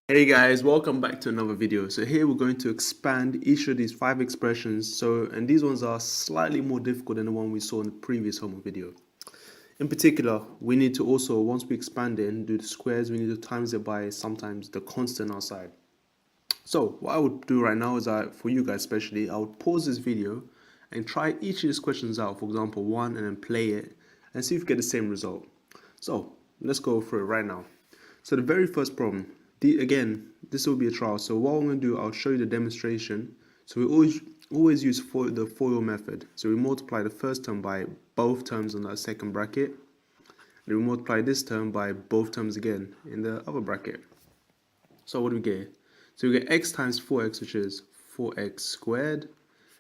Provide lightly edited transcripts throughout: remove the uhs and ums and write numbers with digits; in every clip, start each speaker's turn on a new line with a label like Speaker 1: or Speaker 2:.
Speaker 1: Hey guys, welcome back to another video. So here we're going to expand each of these 5 expressions. And these ones are slightly more difficult than the one we saw in the previous homework video. In particular, we need to also, once we expand it and do the squares, we need to times it by sometimes the constant outside. So what I would do right now is, for you guys especially, I would pause this video and try each of these questions out, for example 1, and then play it and see if you get the same result. So let's go through it right now. So the very first problem, again, this will be a trial. So what I'm going to do, I'll show you the demonstration. So we always use the FOIL method. So we multiply the first term by both terms on that second bracket. And we multiply this term by both terms again in the other bracket. So what do we get? So we get x times 4x, which is 4x squared.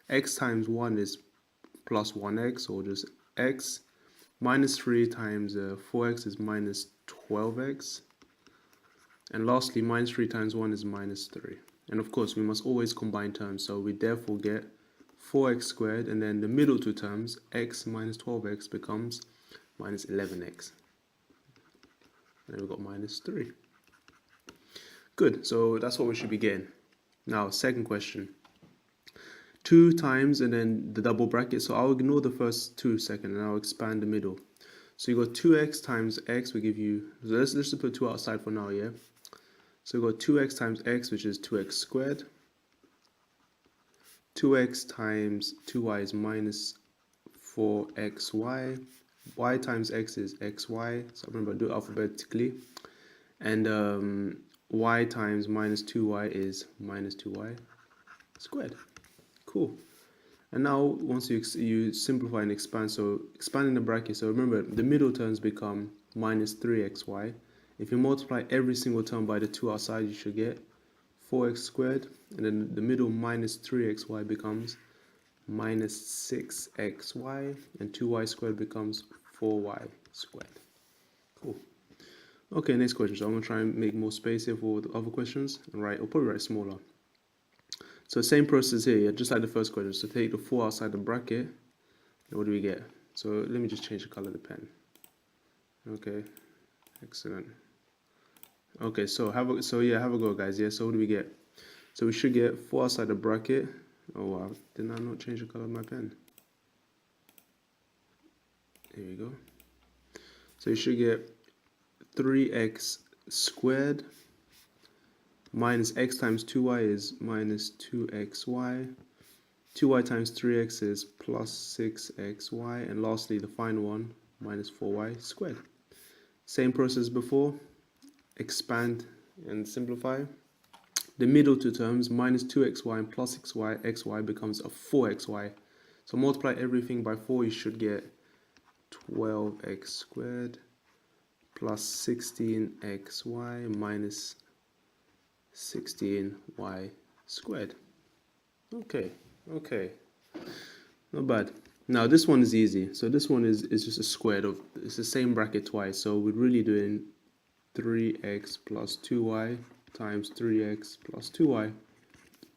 Speaker 1: X times 1 is plus 1x, or just x. Minus 3 times 4x is minus 12x. And lastly, minus 3 times 1 is minus 3. And of course, we must always combine terms. So we therefore get 4x squared, and then the middle two terms, x minus 12x, becomes minus 11x. And then we've got minus 3. Good, so that's what we should be getting. Now, second question. 2 times and then the double bracket. So I'll ignore the first 2 seconds and I'll expand the middle. So you got 2x times x will give you, so let's just put 2 outside for now, yeah? So we got 2x times x, which is 2x squared. 2x times 2y is minus 4xy. Y times x is xy. So remember, do it alphabetically. And y times minus 2y is minus 2y squared. Cool. And now once you simplify and expand, so expanding the bracket, so remember the middle terms become minus 3xy. If you multiply every single term by the 2 outside, you should get 4x squared, and then the middle minus 3xy becomes minus 6xy, and 2y squared becomes 4y squared. Cool. Okay, next question. So I'm going to try and make more space here for the other questions, and I'll probably write smaller. So same process here, yeah, just like the first question. So take the 4 outside the bracket, and what do we get? So let me just change the color of the pen. Okay, excellent. Okay, so have a go, guys. Yeah, so what do we get? So we should get 4 outside the bracket. Oh wow, did I not change the color of my pen? Here we go. So you should get 3x squared minus x times 2y is minus 2xy. 2y times 3x is plus 6xy. And lastly, the final one, minus 4y squared. Same process before. Expand and simplify. The middle two terms, minus 2xy and plus xy becomes a 4xy. So multiply everything by 4, you should get 12x squared plus 16xy minus 16y squared. Okay, not bad. Now this one is easy. So this one is just a squared of, it's the same bracket twice. So we're really doing 3x plus 2y times 3x plus 2y.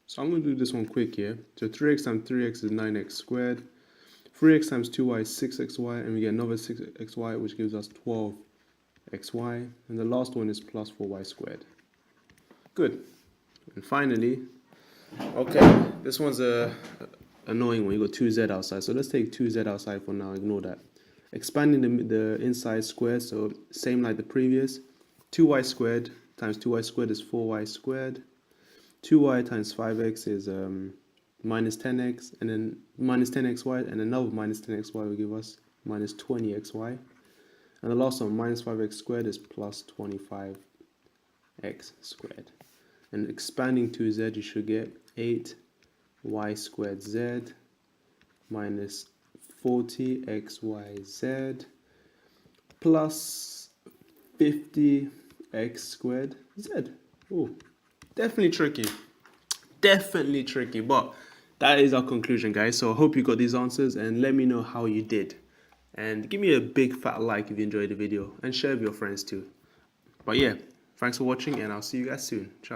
Speaker 1: So I'm going to do this one quick here. So 3x times 3x is 9x squared. 3x times 2y is 6xy, and we get another 6xy, which gives us 12xy. And the last one is plus 4y squared. Good. And finally, okay, this one's a annoying one. You got 2z outside. So let's take 2z outside for now. Ignore that. Expanding the inside square, so same like the previous. 2y squared times 2y squared is 4y squared. 2y times 5x is minus 10x, and then minus 10xy, and another minus 10xy will give us minus 20xy. And the last one, minus 5x squared, is plus 25x squared. And expanding to z, you should get 8y squared z minus 40xyz plus 50x squared z. Oh, definitely tricky. Definitely tricky, but that is our conclusion, guys. So I hope you got these answers, and let me know how you did. And give me a big fat like if you enjoyed the video, and share with your friends too. But yeah, thanks for watching, and I'll see you guys soon. Ciao.